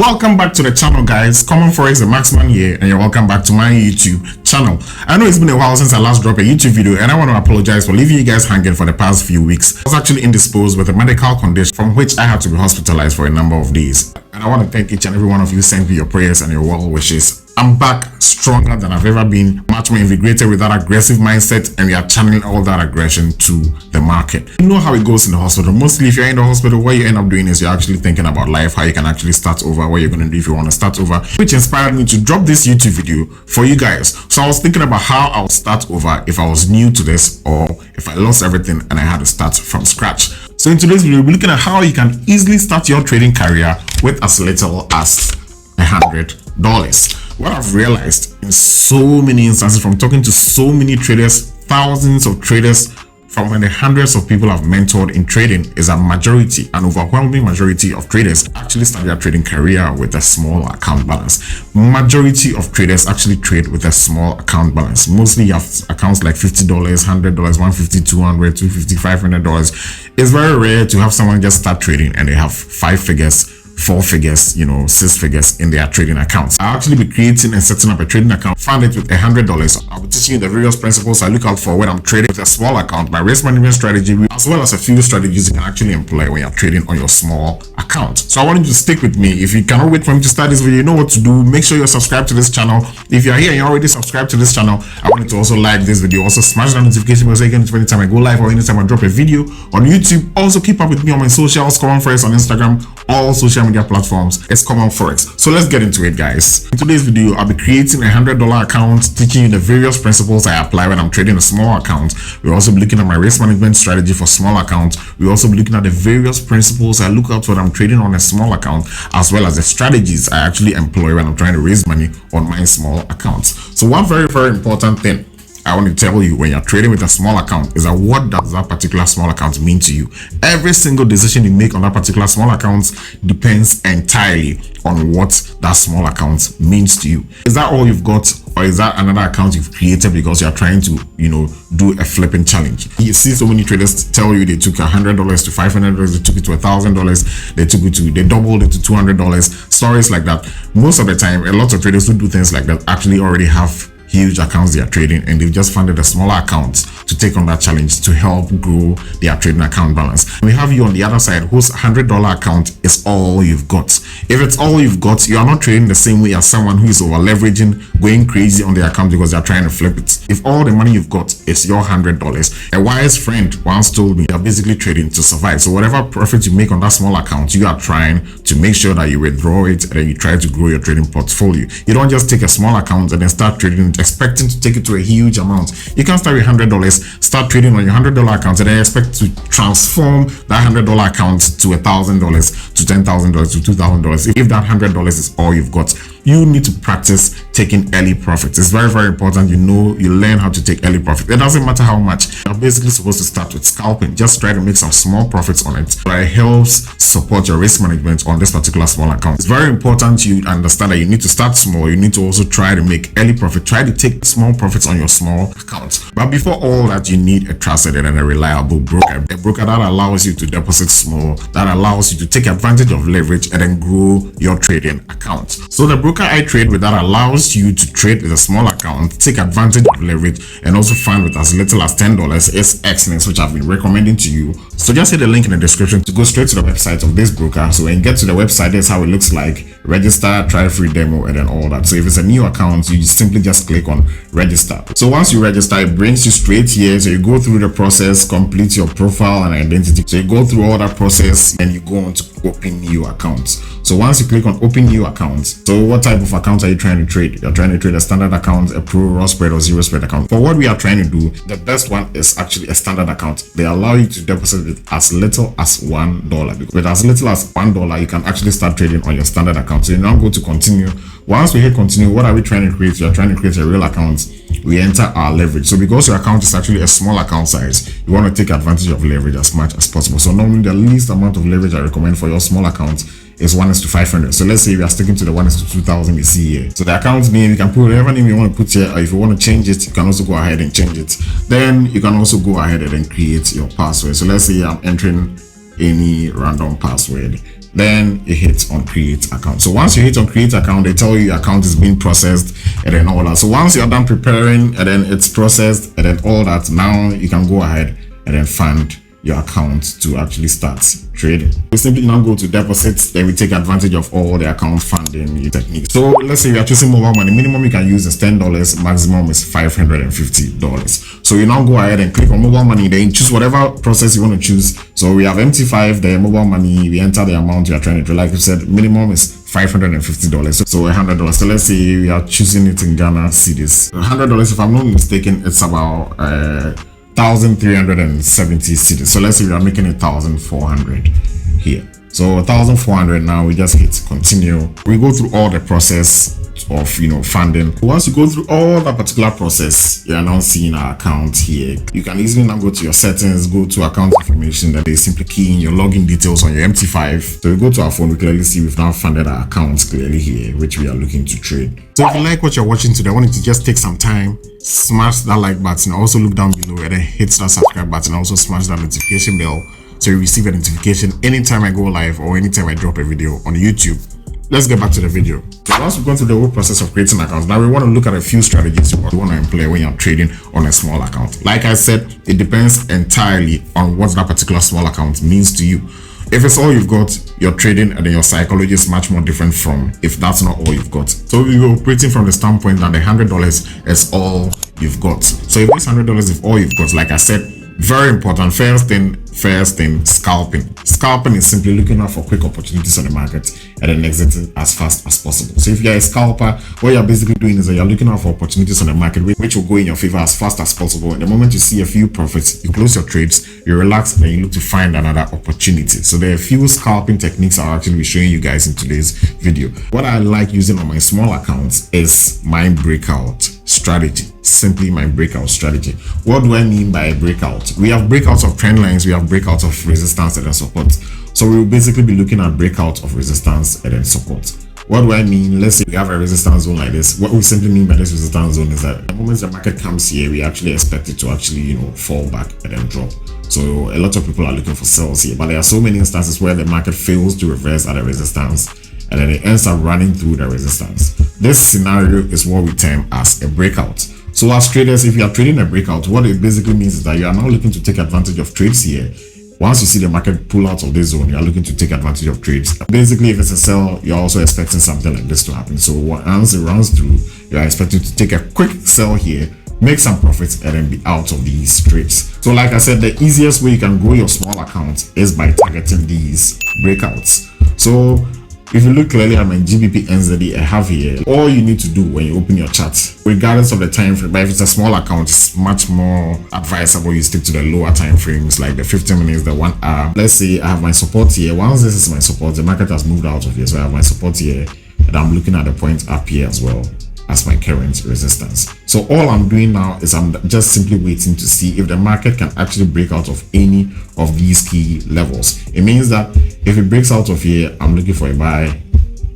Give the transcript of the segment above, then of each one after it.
Welcome back to the channel, guys. Common Forex, the Maxman here, and you're welcome back to my YouTube channel. I know it's been a while since I last dropped a YouTube video, and I want to apologize for leaving you guys hanging for the past few weeks. I was actually indisposed with a medical condition from which I had to be hospitalized for a number of days. And I want to thank each and every one of you who sent me your prayers and your well wishes. I'm back stronger than I've ever been, much more invigorated with that aggressive mindset, and we are channeling all that aggression to the market. You know how it goes in the hospital. Mostly if you're in the hospital, what you end up doing is you're actually thinking about life, how you can actually start over, what you're going to do if you want to start over, which inspired me to drop this YouTube video for you guys. So I was thinking about how I'll start over if I was new to this, or if I lost everything and I had to start from scratch. So in today's video, we'll be looking at how you can easily start your trading career with as little as $100. What I've realized in so many instances from talking to so many traders, thousands of traders, from the hundreds of people I've mentored in trading, is a majority, an overwhelming majority of traders actually start their trading career with a small account balance. Majority of traders actually trade with a small account balance. Mostly you have accounts like $50, $100, $150, $200, $250, $500. It's very rare to have someone just start trading and they have 5 figures, 4 figures, 6 figures in their trading accounts. I'll actually be creating and setting up a trading account, fund it with $100. I'll be teaching you the various principles I look out for when I'm trading with a small account, my risk management strategy, as well as a few strategies you can actually employ when you're trading on your small account. So I want you to stick with me. If you cannot wait for me to start this video, you know what to do. Make sure you're subscribed to this channel. If you're here and you're already subscribed to this channel, I want you to also like this video. Also smash that notification bell so you can know anytime I go live or anytime I drop a video on YouTube. Also keep up with me on my socials, Common Forex on Instagram, all social media platforms. It's Common Forex. So let's get into it, guys. In today's video, I'll be creating a $100 account, teaching you the various principles I apply when I'm trading a small account. We'll also be looking at my risk management strategy for small accounts. We'll also be looking at the various principles I look out for when I'm trading on a small account, as well as the strategies I actually employ when I'm trying to raise money on my small accounts. So one very, very important thing I want to tell you when you're trading with a small account is that what does that particular small account mean to you? Every single decision you make on that particular small account depends entirely on what that small account means to you. Is that all you've got, or is that another account you've created because you're trying to, do a flipping challenge? You see so many traders tell you they took $100 to $500, they took it to $1,000, they doubled it to $200, stories like that. Most of the time, a lot of traders who do things like that actually already have huge accounts they are trading, and they've just funded a smaller account to take on that challenge to help grow their trading account balance. We have you on the other side whose $100 account is all you've got. If it's all you've got, you are not trading the same way as someone who is over leveraging, going crazy on their account because they're trying to flip it. If all the money you've got is your $100, a wise friend once told me you're basically trading to survive. So whatever profit you make on that small account, you are trying to make sure that you withdraw it and then you try to grow your trading portfolio. You don't just take a small account and then start trading expecting to take it to a huge amount. You can start with $100, start trading on your $100 account, and then expect to transform that $100 account to $1,000, to $10,000, to $2,000. If that $100 is all you've got, you need to practice taking early profits. It's very, very important. You learn how to take early profit. It doesn't matter how much. You're basically supposed to start with scalping. Just try to make some small profits on it, but it helps support your risk management on this particular small account. It's very important you understand that you need to start small. You need to also try to make early profit. Try to take small profits on your small account. But before all that, you need a trusted and a reliable broker. A broker that allows you to deposit small, that allows you to take advantage of leverage and then grow your trading account. So the broker I trade with that allows you to trade with a small account, take advantage of leverage, and also fund with as little as $10 is Xlinks, which I've been recommending to you. So just hit the link in the description to go straight to the website of this broker. So when you get to the website, that's how it looks like. Register, try a free demo, and then all that. So if it's a new account, you simply just click on register. So once you register, it brings you straight here. So you go through the process, complete your profile and identity. So you go through all that process and you go on to open new accounts. So once you click on open new accounts, so what type of account are you trying to trade? You're trying to trade a standard account, a pro, raw spread, or zero spread account. For what we are trying to do, the best one is actually a standard account. They allow you to deposit with as little as $1. With as little as $1, you can actually start trading on your standard account. So you now go to continue. Once we hit continue, what are we trying to create? You're trying to create a real account. We enter our leverage. So because your account is actually a small account size, you want to take advantage of leverage as much as possible. So normally the least amount of leverage I recommend for your small account is 1:500. So let's say we are sticking to the 1:2000 you see here. So the account name, you can put whatever name you want to put here, or if you want to change it, you can also go ahead and change it. Then you can also go ahead and then create your password. So let's say I'm entering any random password. then you hit on create account. So once you hit on create account, they tell you your account is being processed and then all that. So once you're done preparing and then it's processed and then all that, now you can go ahead and then fund your account to actually start trading. We simply now go to deposits, then we take advantage of all the account funding techniques. So let's say you are choosing mobile money. Minimum you can use is $10, maximum is $550. So you now go ahead and click on mobile money, then choose whatever process you want to choose. So we have MT5, the mobile money, we enter the amount you are trying to trade. Like you said, minimum is $550, so $100. So let's say we are choosing it in Ghana cedis. $100, if I'm not mistaken, it's about 1,370 cedis. So let's say we are making 1,400 here. So 1,400 now, we just hit continue. We go through all the process of funding. Once you go through all that particular process, you are now seeing our account here. You can easily now go to your settings, go to account information, that they simply key in your login details on your MT5. So we go to our phone, we clearly see we've now funded our accounts clearly here, which we are looking to trade. So if you like what you're watching today, I want you to just take some time, smash that like button, also look down below and then hit that subscribe button, also smash that notification bell so you receive a notification anytime I go live or anytime I drop a video on YouTube. Let's get back to the video. So once we've gone through the whole process of creating accounts, now we want to look at a few strategies you want to employ when you're trading on a small account. Like I said, it depends entirely on what that particular small account means to you. If it's all you've got, your trading and then your psychology is much more different from if that's not all you've got. So you're operating from the standpoint that the $100 is all you've got. So if this $100 is all you've got, like I said, very important. First thing, scalping. Scalping is simply looking out for quick opportunities on the market and then exiting as fast as possible. So if you're a scalper, what you're basically doing is that you're looking out for opportunities on the market which will go in your favor as fast as possible. And the moment you see a few profits, you close your trades, you relax, and then you look to find another opportunity. So there are a few scalping techniques I'll actually be showing you guys in today's video. What I like using on my small accounts is my breakout strategy. Simply my breakout strategy. What do I mean by a breakout? We have breakouts of trend lines, we have breakouts of resistance and then support. So we will basically be looking at breakout of resistance and then support. What do I mean? Let's say we have a resistance zone like this. What we simply mean by this resistance zone is that the moment the market comes here, we actually expect it to actually fall back and then drop. So a lot of people are looking for sells here, but there are so many instances where the market fails to reverse at a resistance and then it ends up running through the resistance. This scenario is what we term as a breakout. So as traders, if you are trading a breakout, what it basically means is that you are now looking to take advantage of trades here. Once you see the market pull out of this zone, you are looking to take advantage of trades. Basically, if it's a sell, you're also expecting something like this to happen. So once it runs through, you are expecting to take a quick sell here, make some profits, and then be out of these trades. So like I said, the easiest way you can grow your small account is by targeting these breakouts. So if you look clearly at my GBP NZD I have here, all you need to do when you open your chart, regardless of the time frame, but if it's a small account, it's much more advisable you stick to the lower time frames, like the 15 minutes, the 1 hour. Let's say I have my support here. Once this is my support, the market has moved out of here, so I have my support here, and I'm looking at the point up here as well as my current resistance. So all I'm doing now is I'm just simply waiting to see if the market can actually break out of any of these key levels. It means that if it breaks out of here, I'm looking for a buy.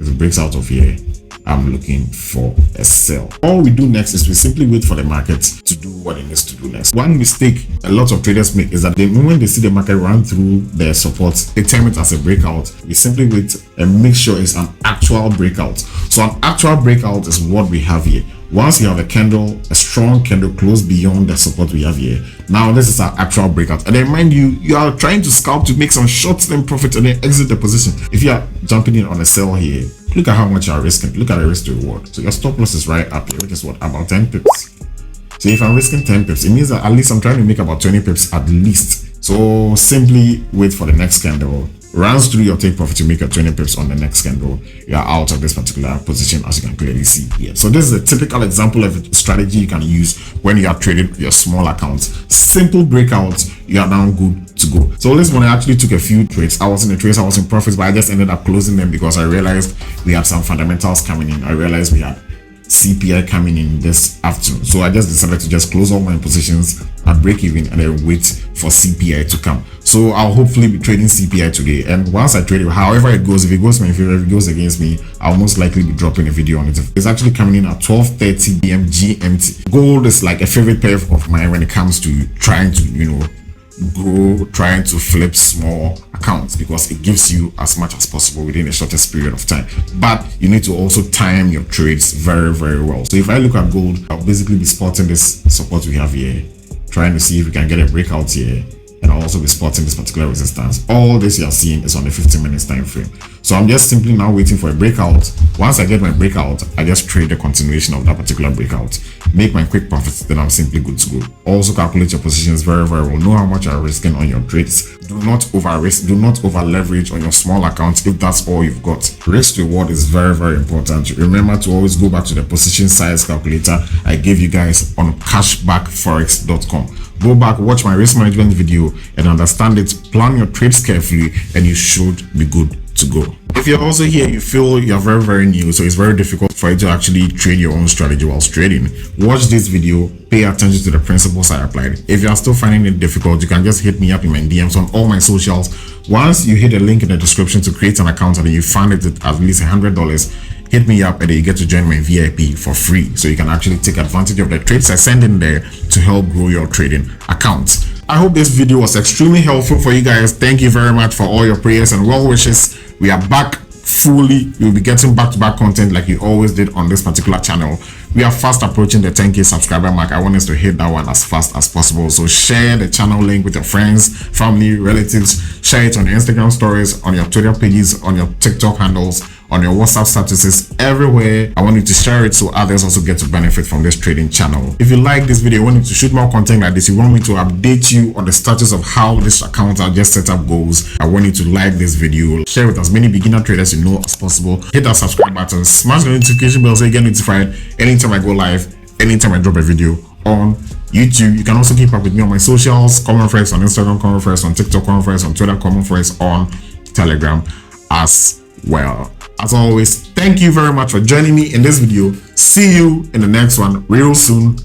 If it breaks out of here, I'm looking for a sell. All we do next is we simply wait for the market to do what it needs to do next. One mistake a lot of traders make is that the moment they see the market run through their support, they term it as a breakout. We simply wait and make sure it's an actual breakout. So an actual breakout is what we have here. Once you have a candle, a strong candle close beyond the support we have here, now this is our actual breakout. And then mind you, you are trying to scalp to make some short-term profit and then exit the position. If you are jumping in on a sell here, look at how much you are risking. Look at the risk to reward. So your stop loss is right up here, which is what, about 10 pips. So if I'm risking 10 pips, it means that at least I'm trying to make about 20 pips at least. So simply wait for the next candle, runs through your take profit to make a 20 pips on the next candle. You are out of this particular position, as you can clearly see here. So this is a typical example of a strategy you can use when you are trading your small accounts. Simple breakouts, you are now good to go. So this one, I actually took a few trades. I was in the trades, I was in profits, but I just ended up closing them because I realized we had some fundamentals coming in. I realized we had CPI coming in this afternoon, so I just decided to just close all my positions at break even and then wait for CPI to come. So I'll hopefully be trading CPI today, and once I trade it, however it goes, if it goes my favor, if it goes against me, I'll most likely be dropping a video on it. It's actually coming in at 12:30 p.m. GMT. Gold is like a favorite pair of mine when it comes to trying to go trying to flip small accounts, because it gives you as much as possible within the shortest period of time. But you need to also time your trades very, very well. So if I look at gold, I'll basically be spotting this support we have here, trying to see if we can get a breakout here, and I'll also be spotting this particular resistance. All this you are seeing is on the 15 minutes time frame. So I'm just simply now waiting for a breakout. Once I get my breakout, I just trade the continuation of that particular breakout, make my quick profits, then I'm simply good to go. Also calculate your positions very, very well. Know how much you're risking on your trades. Do not over risk, do not over leverage on your small accounts if that's all you've got. Risk reward is very, very important. Remember to always go back to the position size calculator I gave you guys on cashbackforex.com. Go back, watch my risk management video and understand it. Plan your trades carefully and you should be good to go. If you're also here, you feel you're very, very new, so it's very difficult for you to actually trade your own strategy whilst trading, watch this video, pay attention to the principles I applied. If you are still finding it difficult, you can just hit me up in my DMs on all my socials. Once you hit the link in the description to create an account and you find it at least $100, hit me up and then you get to join my VIP for free, so you can actually take advantage of the trades I send in there to help grow your trading accounts. I hope this video was extremely helpful for you guys. Thank you very much for all your prayers and well wishes. We are back fully. You'll be getting back-to-back content like you always did on this particular channel. We are fast approaching the 10K subscriber mark. I want us to hit that one as fast as possible. So share the channel link with your friends, family, relatives. Share it on your Instagram stories, on your Twitter pages, on your TikTok handles, on your WhatsApp statuses, everywhere. I want you to share it so others also get to benefit from this trading channel. If you like this video, you want me to shoot more content like this, you want me to update you on the status of how this account are just set up goes, I want you to like this video, share with as many beginner traders you know as possible, hit that subscribe button, smash the notification bell so you get notified anytime I go live, anytime I drop a video on YouTube. You can also keep up with me on my socials, KOMMONFOREX on Instagram, KOMMONFOREX on TikTok, KOMMONFOREX on Twitter, KOMMONFOREX on Telegram as well. As always, thank you very much for joining me in this video. See you in the next one real soon.